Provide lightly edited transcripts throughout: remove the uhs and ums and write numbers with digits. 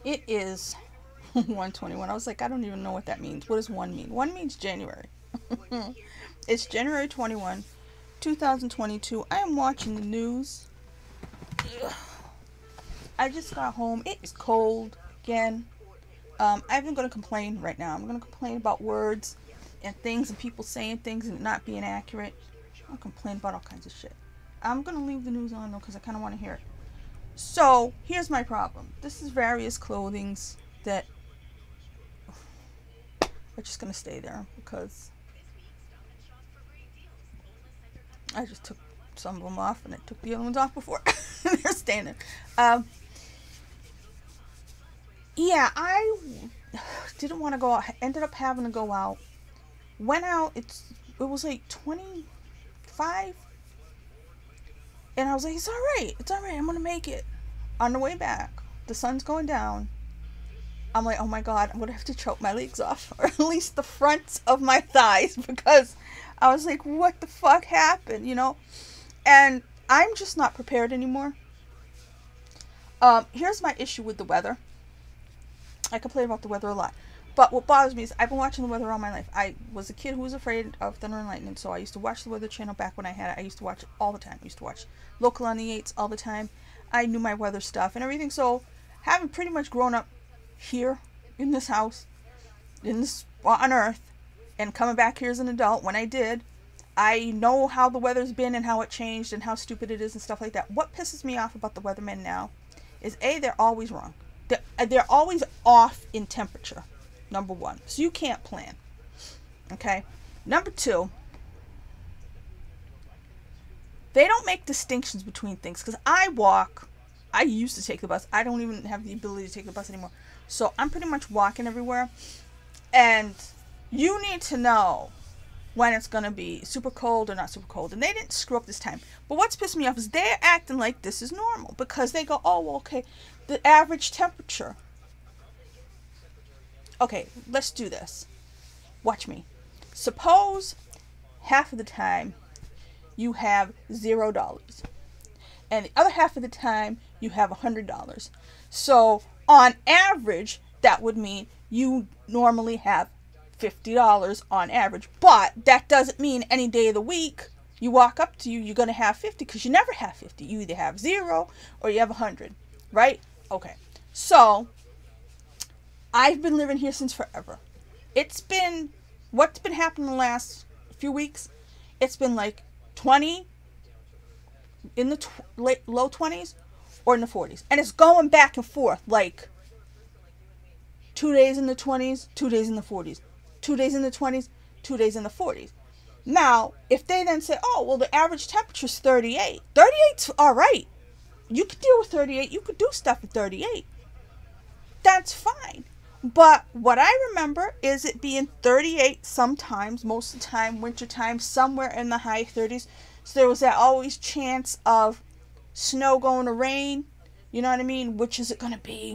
It is 121. I was like, I don't even know what that means. What does one mean? One means January. It's January 21, 2022. I am watching the news. I just got home. It is cold again. I'm even going to complain right now. I'm going to complain about words and things and people saying things and not being accurate. I'll complain about all kinds of shit. I'm going to leave the news on though because I kind of want to hear it. So, here's my problem. This is various clothings that are just going to stay there because I just took some of them off and I took the other ones off before. They're staying there. Yeah, I didn't want to go out. Ended up having to go out. Went out. It was like 25. And I was like, it's alright. It's alright. I'm going to make it. On the way back, the sun's going down. I'm like, oh my god, I'm going to have to choke my legs off. Or at least the fronts of my thighs. Because I was like, what the fuck happened? You know? And I'm just not prepared anymore. Here's my issue with the weather. I complain about the weather a lot. But what bothers me is I've been watching the weather all my life. I was a kid who was afraid of thunder and lightning, so I used to watch the Weather Channel back when I had it. I used to watch it all the time. I used to watch Local on the 8s all the time. I knew my weather stuff and everything. So having pretty much grown up here in this house, in this spot on Earth, and coming back here as an adult, when I did, I know how the weather's been and how it changed and how stupid it is and stuff like that. What pisses me off about the weathermen now is A, they're always wrong. They're always off in temperature, number one. So you can't plan. Okay? Number two, they don't make distinctions between things. Because I used to take the bus. I don't even have the ability to take the bus anymore. So I'm pretty much walking everywhere. And you need to know when it's going to be super cold or not super cold. And they didn't screw up this time. But what's pissing me off is they're acting like this is normal. Because they go, oh, well, okay, the average temperature. Okay, let's do this. Watch me. Suppose half of the time you have $0. And the other half of the time you have $100. So on average, that would mean you normally have $50 on average. But that doesn't mean any day of the week you walk up to you're going to have 50 because you never have 50. You either have 0 or you have 100, right? Okay. So I've been living here since forever. What's been happening the last few weeks? It's been like 20 in the low 20s or in the 40s. And it's going back and forth like 2 days in the 20s, 2 days in the 40s. 2 days in the 20s, 2 days in the 40s. Now, if they then say, oh, well, the average temperature is 38. 38's all right. You could deal with 38. You could do stuff at 38. That's fine. But what I remember is it being 38 sometimes, most of the time, wintertime, somewhere in the high 30s. So there was that always chance of snow going to rain. You know what I mean? Which is it going to be?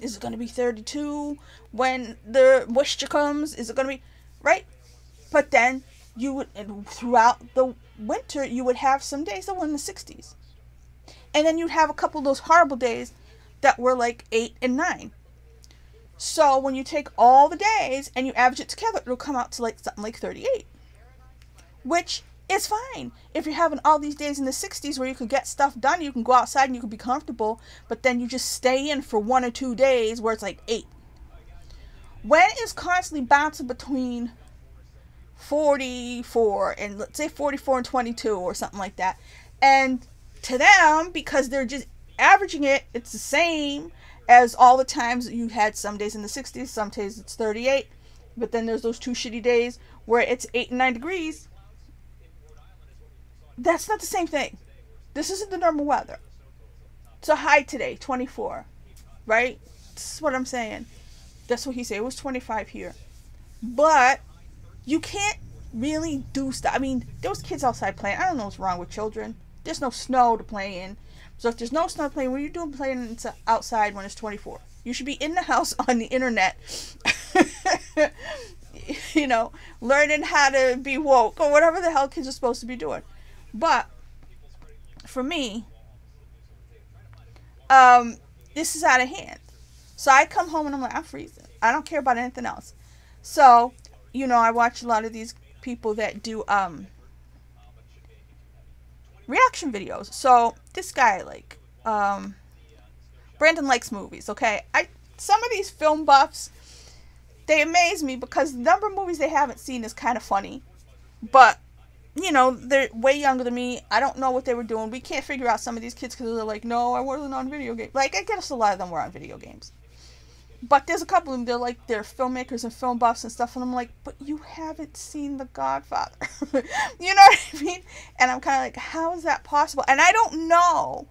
Is it going to be 32 when the moisture comes? Is it going to be, right? But then you would, throughout the winter, you would have some days that were in the 60s. And then you'd have a couple of those horrible days that were like 8 and 9. So when you take all the days and you average it together, it'll come out to like something like 38. Which is fine. If you're having all these days in the 60s where you could get stuff done, you can go outside and you can be comfortable, but then you just stay in for 1 or 2 days where it's like 8. When it's constantly bouncing between 44 and let's say 44 and 22 or something like that, and to them, because they're just averaging it, it's the same as all the times you had some days in the 60s, some days it's 38, but then there's those 2 shitty days where it's 8 and 9 degrees. That's not the same thing. This isn't the normal weather. It's a high today, 24, right? This is what I'm saying. That's what he said. It was 25 here. But you can't really do stuff. I mean, there was kids outside playing. I don't know what's wrong with children. There's no snow to play in. So if there's no snow playing, what are you doing playing outside when it's 24? You should be in the house on the internet. You know, learning how to be woke or whatever the hell kids are supposed to be doing. But for me, this is out of hand. So I come home and I'm like, I'm freezing. I don't care about anything else. So, I watch a lot of these people that do reaction videos. So this guy, like, Brandon likes movies. Okay, some of these film buffs, they amaze me because the number of movies they haven't seen is kind of funny. But they're way younger than me. I don't know what they were doing. We can't figure out some of these kids because they're like, no, I wasn't on video games. Like, I guess a lot of them were on video games. But there's a couple of them, they're filmmakers and film buffs and stuff, and I'm like, but you haven't seen The Godfather. You know what I mean? And I'm kind of like, how is that possible? And I don't know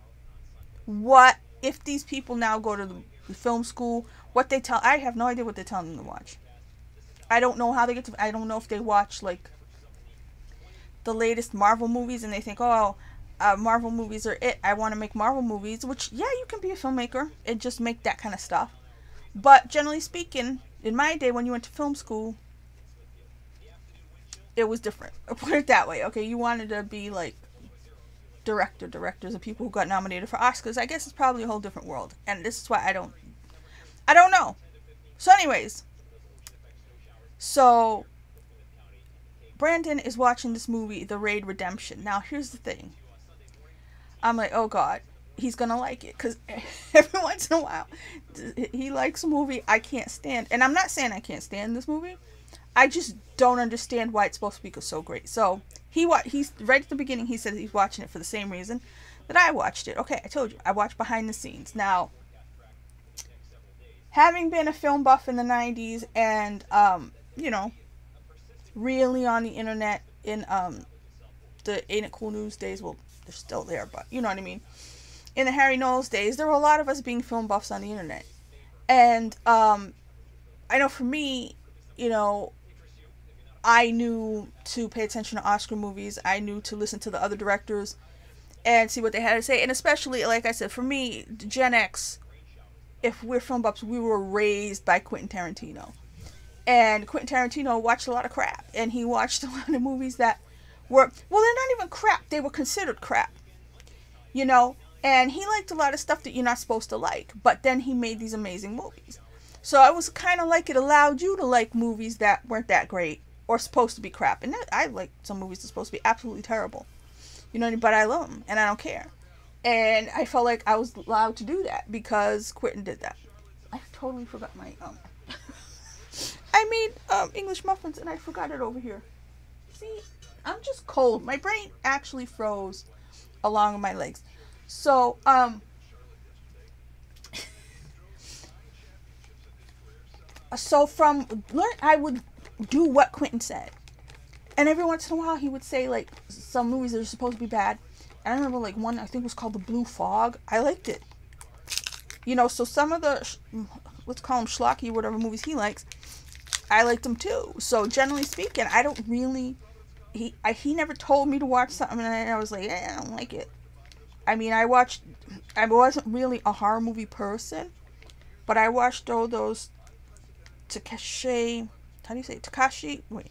if these people now go to the film school, I have no idea what they're telling them to watch. I don't know how they get to, I don't know if they watch, like, the latest Marvel movies and they think, oh, Marvel movies are it. I want to make Marvel movies, which, yeah, you can be a filmmaker and just make that kind of stuff. But generally speaking, in my day when you went to film school, it was different. I'll put it that way. Okay, you wanted to be like directors and people who got nominated for Oscars. I guess it's probably a whole different world. And this is why I don't know. So anyways, so Brandon is watching this movie, The Raid Redemption. Now here's the thing. I'm like, oh God, he's gonna like it, because every once in a while he likes a movie I can't stand, and I'm not saying I can't stand this movie, I just don't understand why it's supposed to be so great. So he's right at the beginning, he said he's watching it for the same reason that I watched it. Okay, I told you I watched behind the scenes. Now, having been a film buff in the 90s and really on the internet in the Ain't It Cool News days, well, they're still there, but you know what I mean. In the Harry Knowles days, there were a lot of us being film buffs on the internet. And I know for me, I knew to pay attention to Oscar movies. I knew to listen to the other directors and see what they had to say. And especially, like I said, for me, Gen X, if we're film buffs, we were raised by Quentin Tarantino. And Quentin Tarantino watched a lot of crap. And he watched a lot of movies that were, well, they're not even crap. They were considered crap. And he liked a lot of stuff that you're not supposed to like. But then he made these amazing movies. So it was kind of like it allowed you to like movies that weren't that great or supposed to be crap. And I like some movies that are supposed to be absolutely terrible. But I love them and I don't care. And I felt like I was allowed to do that because Quentin did that. I totally forgot my, I made English muffins and I forgot it over here. See, I'm just cold. My brain actually froze along my legs. So, I would do what Quentin said. And every once in a while he would say, like, some movies that are supposed to be bad. And I remember, like, one I think was called The Blue Fog. I liked it. So some of the, let's call them schlocky, whatever movies he likes, I liked them too. So generally speaking, I don't really, he never told me to watch something and I was like, I don't like it. I wasn't really a horror movie person, but I watched all those Takashi, how do you say it? Takashi, wait.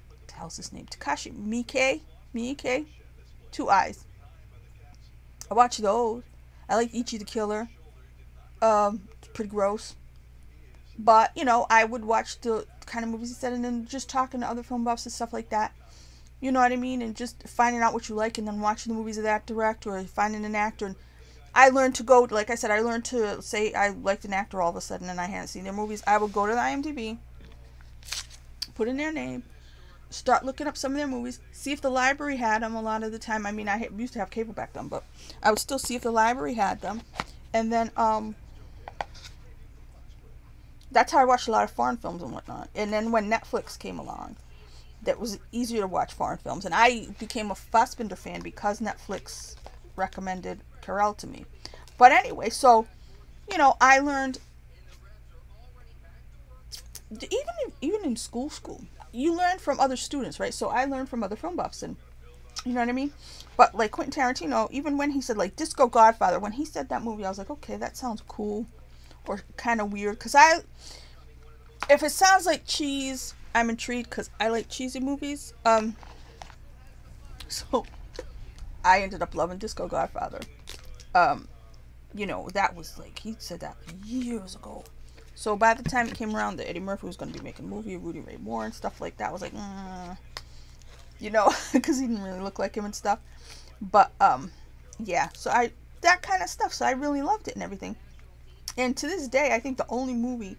What the hell's his name? Takashi Miike? 2 eyes. I watched those. I like Ichi the Killer. It's pretty gross. But, I would watch the kind of movies he said and then just talking to other film buffs and stuff like that. You know what I mean? And just finding out what you like and then watching the movies of that director or finding an actor. And I learned to go, like I said, I learned to say I liked an actor all of a sudden and I hadn't seen their movies. I would go to the IMDb, put in their name, start looking up some of their movies, see if the library had them a lot of the time. I mean, I used to have cable back then, but I would still see if the library had them. And then, that's how I watched a lot of foreign films and whatnot. And then when Netflix came along, that was easier to watch foreign films. And I became a Fassbinder fan because Netflix recommended Carell to me. But anyway, so, I learned, even in school, you learn from other students, right? So I learned from other film buffs and, you know what I mean? But like Quentin Tarantino, even when he said like Disco Godfather, when he said that movie, I was like, okay, that sounds cool or kind of weird. Because if it sounds like cheese, I'm intrigued because I like cheesy movies. So I ended up loving Disco Godfather. You know, that was like, he said that years ago. So by the time it came around that Eddie Murphy was going to be making a movie, Rudy Ray Moore and stuff like that, I was like, you know, because he didn't really look like him and stuff. But, yeah, so that kind of stuff. So I really loved it and everything. And to this day, I think the only movie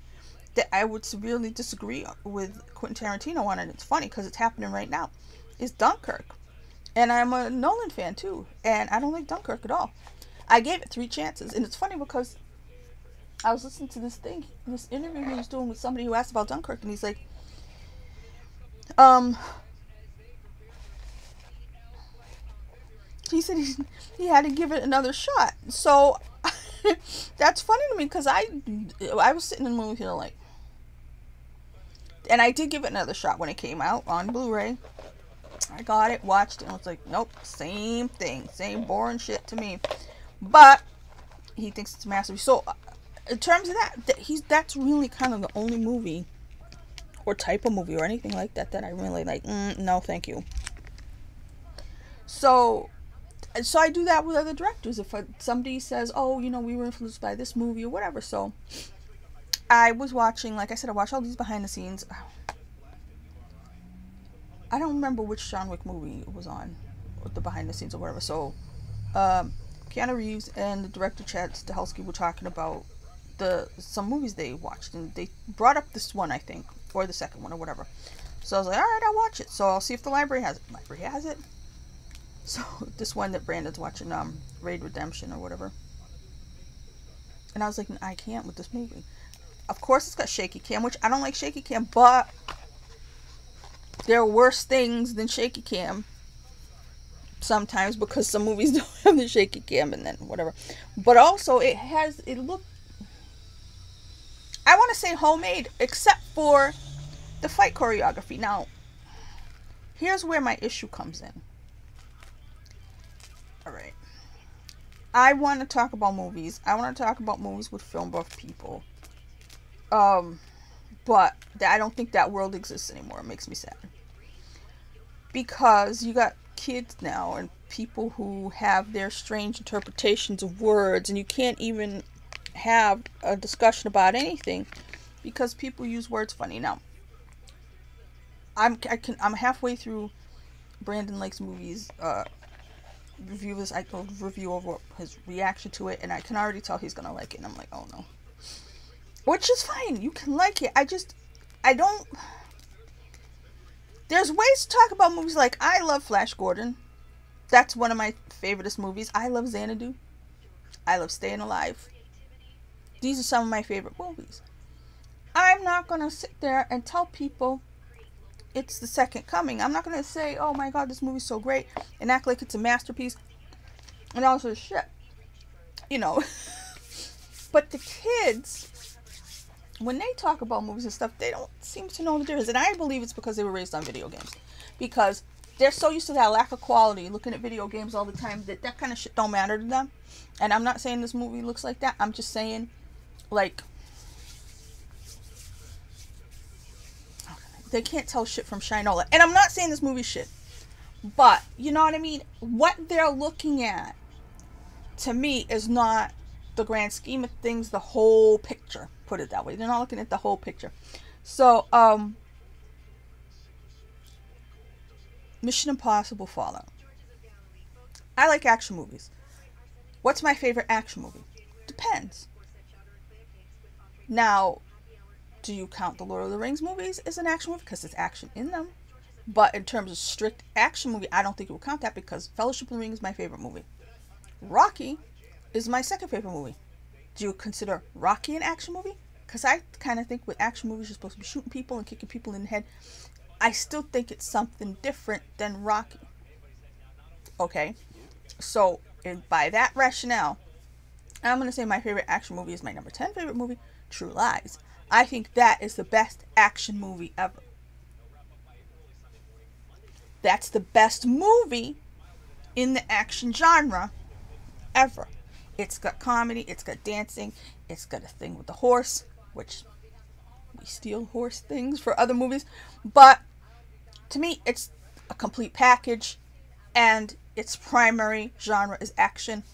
that I would severely disagree with Quentin Tarantino on, and it's funny because it's happening right now, is Dunkirk. And I'm a Nolan fan too, and I don't like Dunkirk at all. I gave it 3 chances, and it's funny because I was listening to this interview he was doing with somebody who asked about Dunkirk, and he's like, he said he had to give it another shot. So that's funny to me because I was sitting in the movie theater like, and I did give it another shot when it came out on Blu-ray. I got it, watched it, and I was like, nope, same thing, same boring shit to me. But he thinks it's a masterpiece. So in terms of that's really kind of the only movie or type of movie or anything like that that I really like. No, thank you. So I do that with other directors. If somebody says, oh, you know, we were influenced by this movie or whatever. So I was watching, like I said, I watched all these behind the scenes. I don't remember which John Wick movie it was on, or the behind the scenes or whatever. So Keanu Reeves and the director Chad Stahelski were talking about some movies they watched, and they brought up this one, I think, or the second one or whatever. So I was like, alright, I'll watch it. So I'll see if the library has it. The library has it. So this one that Brandon's watching, Raid Redemption or whatever. And I was like, I can't with this movie. Of course it's got shaky cam, which I don't like shaky cam, but there are worse things than shaky cam sometimes, because some movies don't have the shaky cam and then whatever. But also it looked, I want to say homemade, except for the fight choreography. Now, here's where my issue comes in. Alright. I want to talk about movies. I want to talk about movies with film buff people. But I don't think that world exists anymore. It makes me sad. Because you got kids now and people who have their strange interpretations of words, and you can't even have a discussion about anything because people use words funny. Now, I'm halfway through Brandon Lake's movies review over his reaction to it, and I can already tell he's gonna like it, and I'm like, oh no. Which is fine, you can like it. There's ways to talk about movies. Like, I love Flash Gordon. That's one of my favoriteest movies. I love Xanadu. I love Staying Alive. These are some of my favorite movies. I'm not gonna sit there and tell people it's the second coming. I'm not gonna say, oh my god, this movie's so great, and act like it's a masterpiece and all sorts of shit, you know. But the kids, when they talk about movies and stuff, they don't seem to know the difference. And I believe it's because they were raised on video games, because they're so used to that lack of quality, looking at video games all the time, that kind of shit don't matter to them. And I'm not saying this movie looks like that. I'm just saying, like, they can't tell shit from Shinola. And I'm not saying this movie's shit, but you know what I mean? What they're looking at, to me, is not the grand scheme of things, the whole picture. Put it that way. They're not looking at the whole picture. So, Mission Impossible Fallout. I like action movies. What's my favorite action movie? Depends. Now, do you count the Lord of the Rings movies as an action movie? Because there's action in them. But in terms of strict action movie, I don't think you will count that, because Fellowship of the Ring is my favorite movie. Rocky is my second favorite movie. Do you consider Rocky an action movie? Because I kind of think with action movies, you're supposed to be shooting people and kicking people in the head. I still think it's something different than Rocky. Okay? So, by that rationale, I'm going to say my favorite action movie is my number 10 favorite movie, True Lies. I think that is the best action movie ever. That's the best movie in the action genre ever. It's got comedy, it's got dancing, it's got a thing with the horse, which we steal horse things for other movies. But to me, it's a complete package, and its primary genre is action.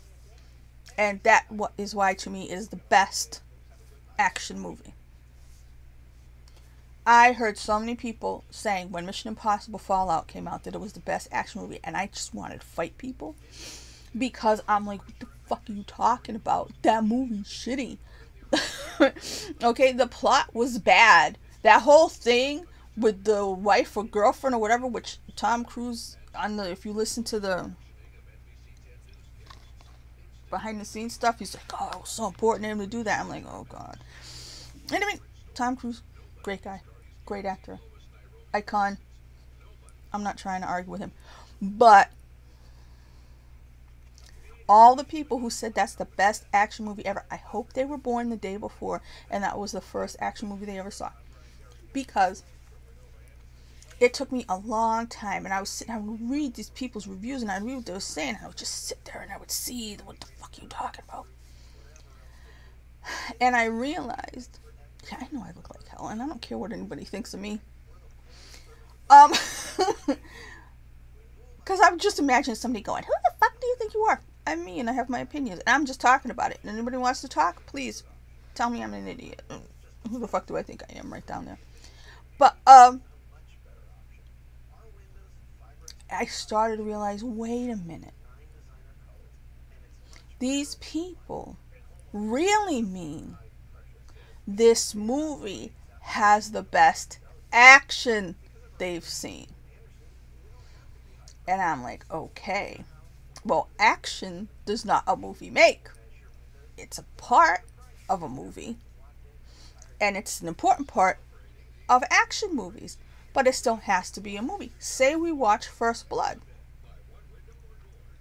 And that is why to me it is the best action movie. I heard so many people saying when Mission Impossible Fallout came out that it was the best action movie, and I just wanted to fight people because I'm like, what the fuck are you talking about? That movie's shitty. Okay, the plot was bad. That whole thing with the wife or girlfriend or whatever, which Tom Cruise if you listen to the behind the scenes stuff, he's like, oh, it was so important to him to do that. I'm like, oh god. And I mean, Tom Cruise, great guy, great actor, icon. I'm not trying to argue with him, but all the people who said that's the best action movie ever, I hope they were born the day before and that was the first action movie they ever saw, because it took me a long time, and I would read these people's reviews, and I'd read what they were saying, and I would just sit there and I would see, what the fuck are you talking about? And I realized, yeah, I know I look like hell, and I don't care what anybody thinks of me. Because I'm just imagining somebody going, who the fuck do you think you are? I'm me, and I have my opinions, and I'm just talking about it. And anybody wants to talk, please tell me I'm an idiot. Who the fuck do I think I am? Right down there. But I started to realize, wait a minute. These people really mean this movie has the best action they've seen. And I'm like, okay. Well, action does not a movie make. It's a part of a movie. And it's an important part of action movies. But it still has to be a movie. Say we watch First Blood.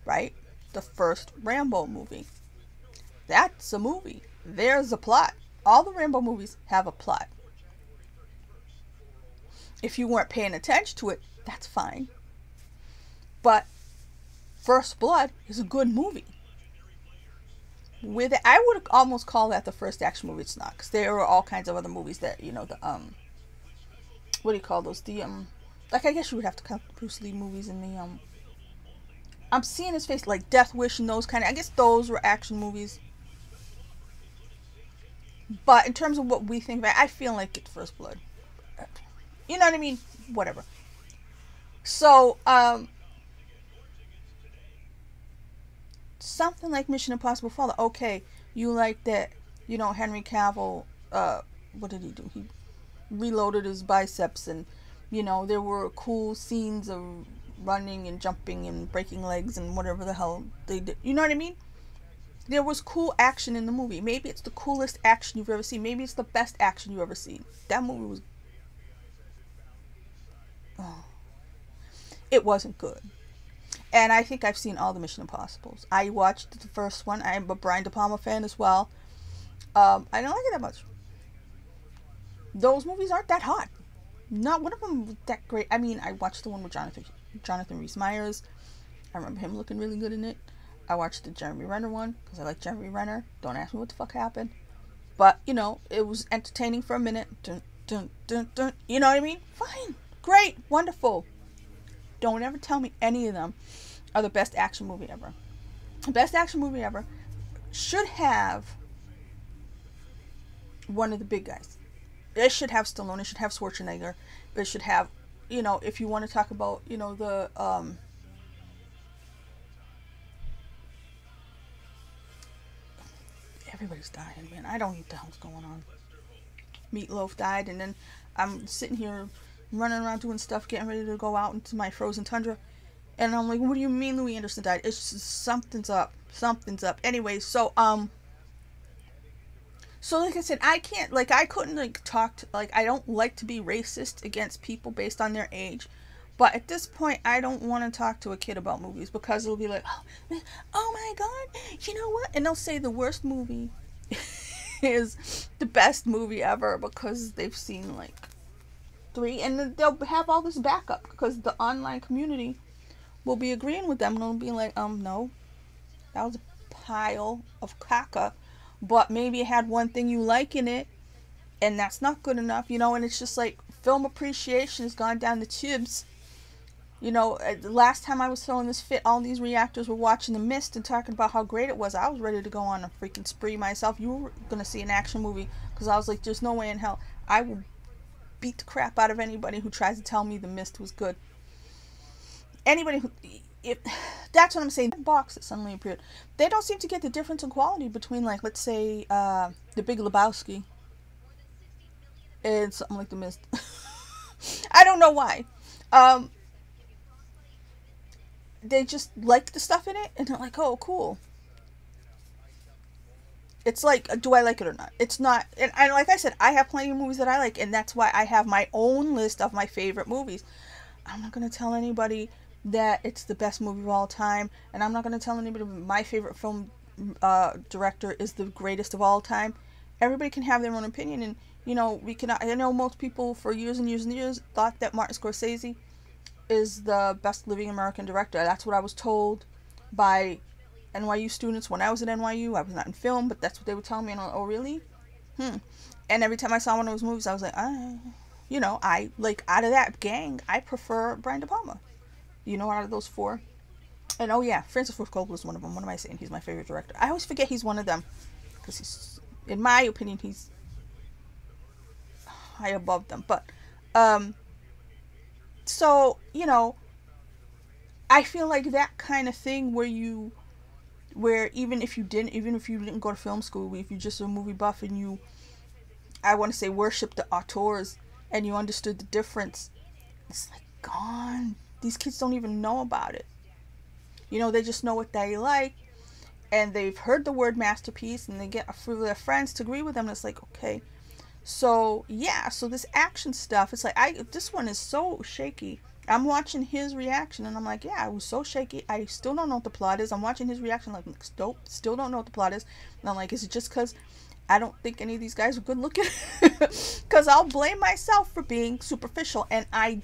Right? The first Rambo movie. That's a movie. There's a plot. All the Rambo movies have a plot. If you weren't paying attention to it, that's fine. But First Blood is a good movie. With it, I would almost call that the first action movie. It's not, because there are all kinds of other movies that, you know, the what do you call those? The like, I guess you would have to count the Bruce Lee movies and the I'm seeing his face, like Death Wish and those kind of, I guess those were action movies. But in terms of what we think about, I feel like it's First Blood. You know what I mean? Whatever. So, something like Mission Impossible Fallout. Okay, you like that, you know, Henry Cavill, what did he do? He reloaded his biceps, and, you know, there were cool scenes of running and jumping and breaking legs and whatever the hell they did. You know what I mean? There was cool action in the movie. Maybe it's the coolest action you've ever seen. Maybe it's the best action you've ever seen. That movie was... oh. It wasn't good. And I think I've seen all the Mission Impossibles. I watched the first one. I'm a Brian De Palma fan as well. I don't like it that much. Those movies aren't that hot. Not one of them was that great. I mean, I watched the one with Jonathan Rhys-Meyers. I remember him looking really good in it. I watched the Jeremy Renner one, because I like Jeremy Renner. Don't ask me what the fuck happened. But, you know, it was entertaining for a minute. Dun, dun, dun, dun. You know what I mean? Fine. Great. Wonderful. Don't ever tell me any of them are the best action movie ever. The best action movie ever should have one of the big guys. It should have Stallone. It should have Schwarzenegger. It should have, you know, if you want to talk about, you know, the everybody's dying, man. I don't know what the hell's going on. Meatloaf died, and then I'm sitting here running around doing stuff, getting ready to go out into my frozen tundra, and I'm like, what do you mean Louis Anderson died? It's just, something's up. Something's up. Anyway, so like I said, I can't, like, I couldn't, like, talk to, like, I don't like to be racist against people based on their age, but at this point, I don't want to talk to a kid about movies, because it'll be like, oh my god, you know what? And they'll say the worst movie is the best movie ever, because they've seen, like, 3, and then they'll have all this backup, because the online community will be agreeing with them, and they'll be like, no, that was a pile of caca, but maybe it had one thing you like in it, and that's not good enough, you know. And it's just like, film appreciation has gone down the tubes, You know, the last time I was throwing this fit, all these reactors were watching The Mist and talking about how great it was. I was ready to go on a freaking spree myself. You were going to see an action movie because I was like, there's no way in hell. I will beat the crap out of anybody who tries to tell me The Mist was good. Anybody who... that's what I'm saying. That box that suddenly appeared. They don't seem to get the difference in quality between, like, let's say, The Big Lebowski and something like The Mist. I don't know why. They just like the stuff in it, and they're like, oh, cool. It's like, do I like it or not? It's not, and like I said, I have plenty of movies that I like, and that's why I have my own list of my favorite movies. I'm not going to tell anybody that it's the best movie of all time, and I'm not going to tell anybody my favorite film director is the greatest of all time. Everybody can have their own opinion, and, you know, we can. I know most people for years and years and years thought that Martin Scorsese is the best living American director. That's what I was told by NYU students when I was at NYU. I was not in film, but that's what they would tell me. And I'm like, oh, really? And every time I saw one of those movies, I was like, you know, I, like, out of that gang, I prefer Brian De Palma. You know, out of those four. And, oh, yeah, Francis Ford Coppola is one of them. What am I saying? He's my favorite director. I always forget he's one of them. Because he's, in my opinion, he's high above them. But, so, you know, I feel like that kind of thing where even if you didn't go to film school, if you're just a movie buff and you, I want to say, worship the auteurs and you understood the difference, it's like gone. These kids don't even know about it. You know, they just know what they like, and they've heard the word masterpiece, and they get a few of their friends to agree with them, and it's like, okay. So, yeah, so this action stuff, it's like, this one is so shaky. I'm watching his reaction, and I'm like, yeah, it was so shaky. I still don't know what the plot is. I'm watching his reaction, like, still don't know what the plot is. And I'm like, is it just because I don't think any of these guys are good looking? Because I'll blame myself for being superficial, and I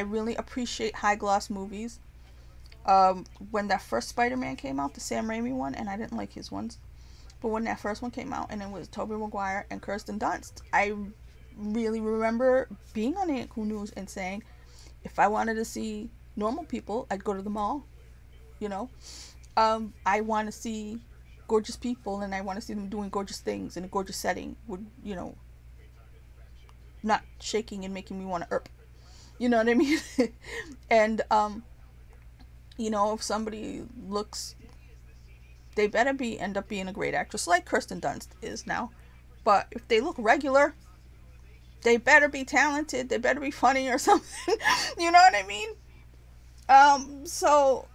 really appreciate high gloss movies. When that first Spider-Man came out, the Sam Raimi one, and I didn't like his ones, but when that first one came out, and it was Tobey Maguire and Kirsten Dunst, I really remember being on Aunt Cool News and saying, if I wanted to see normal people, I'd go to the mall. You know, I want to see gorgeous people, and I want to see them doing gorgeous things in a gorgeous setting, with, you know, not shaking and making me want to erp. You know what I mean? And, you know, if somebody looks, they better end up being a great actress, like Kirsten Dunst is now. But if they look regular, they better be talented. They better be funny or something. You know what I mean? So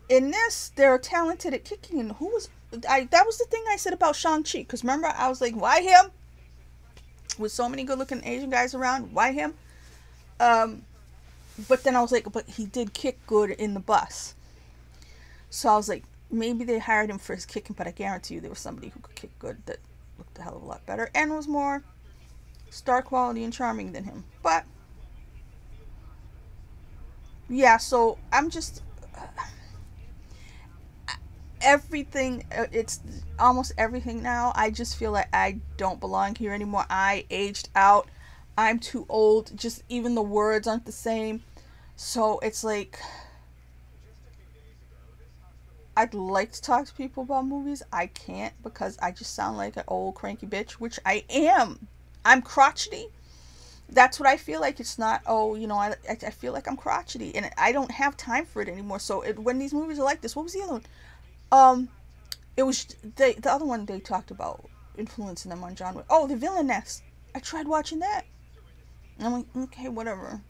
in this, they're talented at kicking. And that was the thing I said about Shang-Chi. Because remember, I was like, why him? With so many good-looking Asian guys around, why him? But then I was like, but he did kick good in the bus. So I was like, maybe they hired him for his kicking, but I guarantee you there was somebody who could kick good that looked a hell of a lot better and was more star quality and charming than him. But yeah, so I'm just everything, it's almost everything now. I just feel like I don't belong here anymore. I aged out. I'm too old. Just even the words aren't the same. So it's like, I'd like to talk to people about movies. I can't, because I just sound like an old cranky bitch, which I am. I'm crotchety. That's what I feel like. It's not, oh, you know, I feel like I'm crotchety, and I don't have time for it anymore. So when these movies are like this, what was the other one? It was the other one they talked about influencing them on John Wick. Oh, The Villainess. I tried watching that. And I'm like, okay, whatever.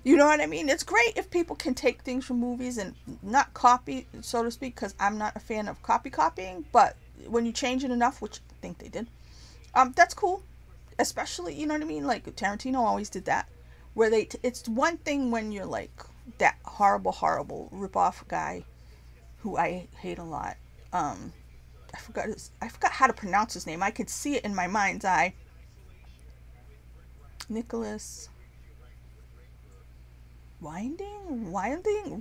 You know what I mean? It's great if people can take things from movies and not copy, so to speak, because I'm not a fan of copying. But when you change it enough, which I think they did, that's cool. Especially, you know what I mean? Like Tarantino always did that, where it's one thing when you're like that horrible rip-off guy, who I hate a lot. I forgot how to pronounce his name. I could see it in my mind's eye. Nicholas Winding,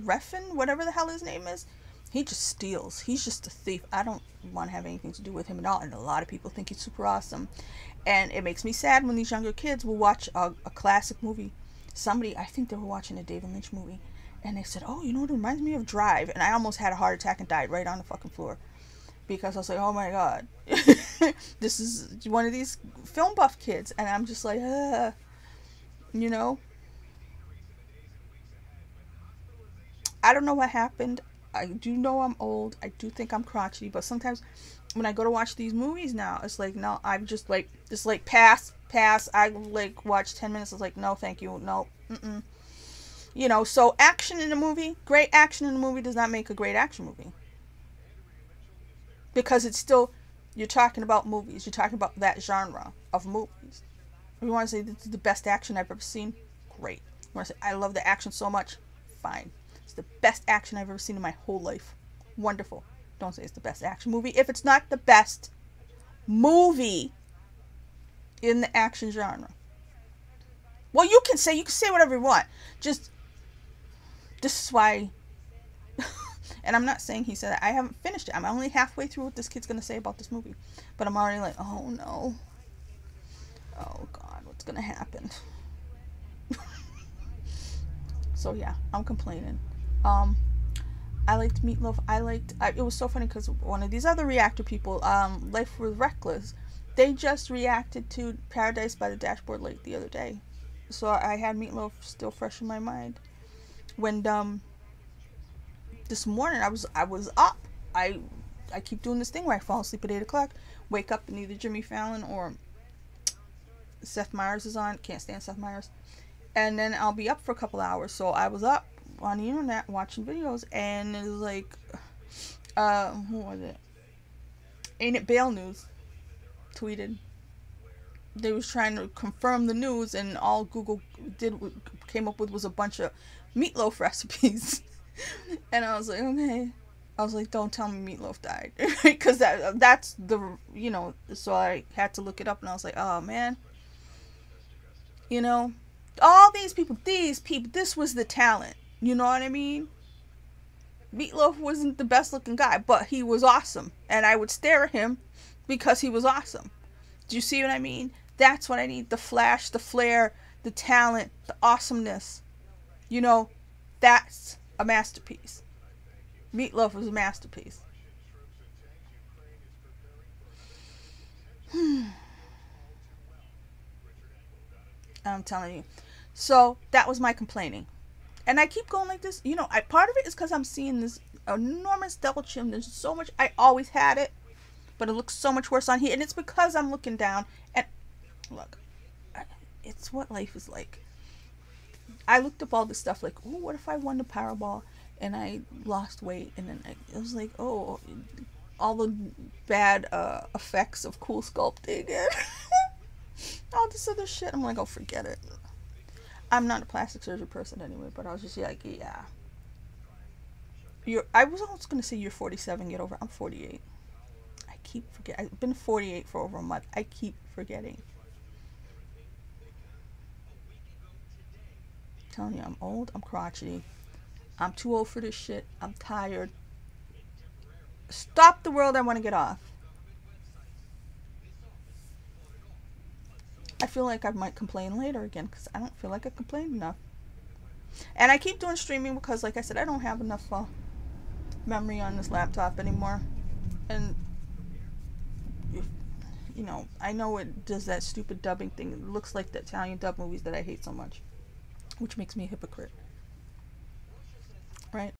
Refn, whatever the hell his name is. He just steals. He's just a thief. I don't want to have anything to do with him at all. And a lot of people think he's super awesome. And it makes me sad when these younger kids will watch a classic movie somebody, I think they were watching a David Lynch movie, and they said, oh, you know what, it reminds me of Drive. And I almost had a heart attack and died right on the fucking floor. Because I was like, oh my god. This is one of these film buff kids. And I'm just like, you know. I don't know what happened. I do know I'm old. I do think I'm crotchety. But sometimes when I go to watch these movies now, it's like, no, I'm just like, pass. I like watch 10 minutes. It's like, no, thank you. No. Mm-mm. You know, so action in a movie, great action in a movie does not make a great action movie. Because it's still, you're talking about movies. You're talking about that genre of movies. If you want to say this is the best action I've ever seen, great. You want to say I love the action so much, fine. It's the best action I've ever seen in my whole life. Wonderful. Don't say it's the best action movie if it's not the best movie in the action genre. Well, you can say whatever you want. Just, this is why. And I'm not saying he said that. I haven't finished it. I'm only halfway through what this kid's going to say about this movie. But I'm already like, oh no. Oh God, what's going to happen? So yeah, I'm complaining. I liked Meatloaf. It was so funny because one of these other reactor people, Life with Reckless, they just reacted to Paradise by the Dashboard Light the other day. So I had Meatloaf still fresh in my mind. When, this morning I was up. I keep doing this thing where I fall asleep at 8 o'clock, wake up and either Jimmy Fallon or Seth Meyers is on. Can't stand Seth Meyers. And then I'll be up for a couple hours. So I was up on the internet watching videos, and it was like, who was it? Ain't It Bail News tweeted. They was trying to confirm the news, and all Google came up with was a bunch of meatloaf recipes. And I was like, okay. I was like, don't tell me Meatloaf died. Because that's the, you know, so I had to look it up, and I was like, oh man. You know, all these people, this was the talent. You know what I mean? Meatloaf wasn't the best looking guy, but he was awesome. And I would stare at him because he was awesome. Do you see what I mean? That's what I need. The flash, the flair, the talent, the awesomeness. You know, that's a masterpiece. Meatloaf was a masterpiece. I'm telling you. So that was my complaining. And I keep going like this. You know, part of it is because I'm seeing this enormous double chin. There's so much. I always had it, but it looks so much worse on here. And it's because I'm looking down. And look, it's what life is like. I looked up all this stuff like, oh, what if I won the Powerball and I lost weight? And then it was like, oh, all the bad effects of cool sculpting and all this other shit. I'm like, oh, forget it. I'm not a plastic surgery person anyway, but I was just like, yeah. I was almost going to say you're 47, get over it. I'm 48. I keep forgetting. I've been 48 for over a month. I keep forgetting. I'm telling you, I'm old. I'm crotchety. I'm too old for this shit. I'm tired. Stop the world. I want to get off. I feel like I might complain later again because I don't feel like I complained enough. And I keep doing streaming because, like I said, I don't have enough memory on this laptop anymore. And, you know, I know it does that stupid dubbing thing. It looks like the Italian dub movies that I hate so much, which makes me a hypocrite. Right?